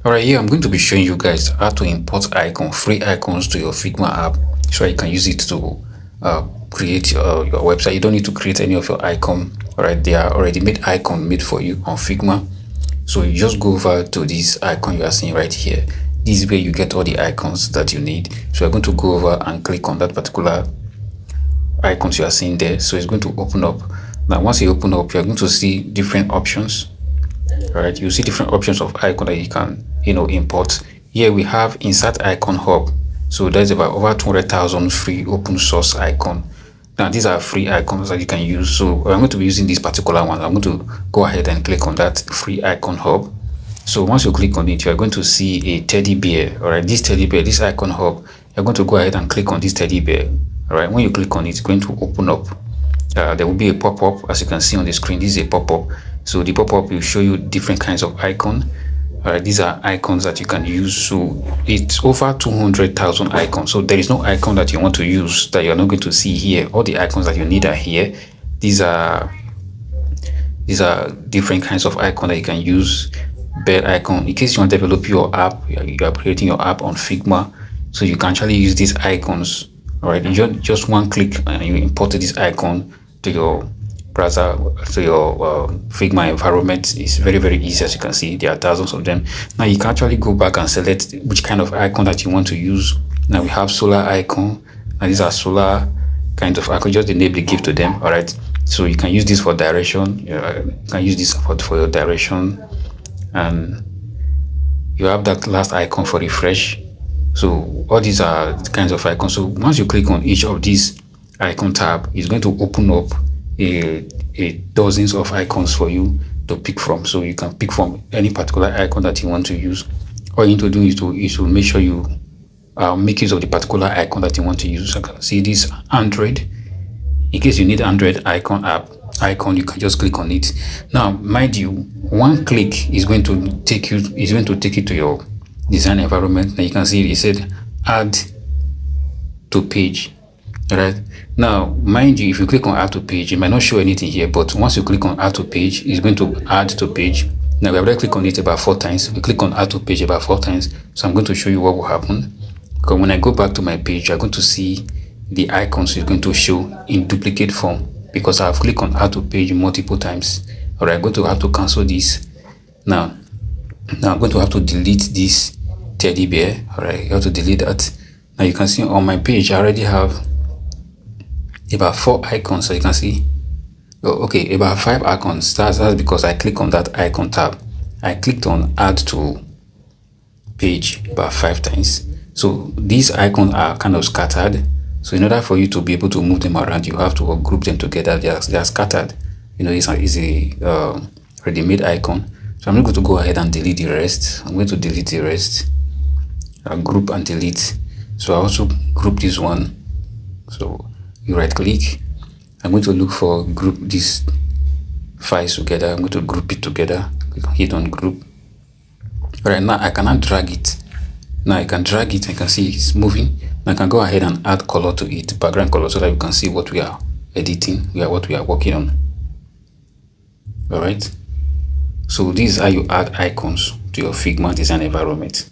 Alright, here I'm going to be showing you guys how to import free icons to your Figma app so you can use it to create your website. You don't need to create any of your icon. Alright, they are already made icon made for you on Figma. So you just go over to this icon you are seeing right here. This is where you get all the icons that you need. So you're going to go over and click on that particular icons you are seeing there. So it's going to open up. Now once you open up, you're going to see different options. Alright, you see different options of icon that you can import. Here we have insert icon hub. So there's about over 200,000 free open source icon. Now these are free icons that you can use. So I'm going to be using this particular one. I'm going to go ahead and click on that free icon hub. So once you click on it, you're going to see a teddy bear. Alright, this teddy bear, this icon hub, you're going to go ahead and click on this teddy bear. Alright, when you click on it, it's going to open up. There will be a pop-up, as you can see on the screen. This is a pop-up. So the pop-up will show you different kinds of icon. These are icons that you can use. So it's over 200,000 icons. So there is no icon that you want to use that you're not going to see here. All the icons that you need are here. These are different kinds of icon that you can use. Bed icon, in case you want to develop your app, you are creating your app on Figma, so you can actually use these icons. All right, just one click and you import this icon to your browser, to your Figma environment. It's very, very easy. As you can see, there are thousands of them. Now you can actually go back and select which kind of icon that you want to use. Now we have solar icon, and these are solar kind of icon, just the name they give to them. All right, so you can use this for direction. You can use this for your direction, and you have that last icon for refresh. So all these are the kinds of icons. So once you click on each of these icon tab, it's going to open up a dozens of icons for you to pick from. So you can pick from any particular icon that you want to use. All you need to do is to make sure you make use of the particular icon that you want to use. So I can see this Android. In case you need Android icon, you can just click on it. Now mind you, one click is going to take you to your design environment. Now you can see it said add to page. All right, now mind you, if you click on add to page, it might not show anything here, but once you click on add to page, it's going to add to page. Now we have already clicked on it about 4 times. We click on add to page about 4 times, so I'm going to show you what will happen. Because when I go back to my page, you're going to see the icons is going to show in duplicate form because I've clicked on add to page multiple times. All right, I'm going to have to cancel this. Now I'm going to have to delete this teddy bear. All right, you have to delete that. Now you can see on my page I already have about 4 icons. So you can see, okay, about 5 icons. That's because I clicked on that icon tab. I clicked on add to page about 5 times. So these icons are kind of scattered. So in order for you to be able to move them around, you have to group them together. They are scattered. It's a ready-made icon. So I'm going to go ahead and delete the rest. I'm going to delete the rest. I'll group and delete. So I also group this one. So you right click. I'm going to look for group these files together. I'm going to group it together. Hit on group. All right, now I cannot drag it. Now I can drag it. I can see it's moving. Now I can go ahead and add color to it, background color, so that you can see what we are editing, what we are working on. All right. So this is how you add icons to your Figma design environment.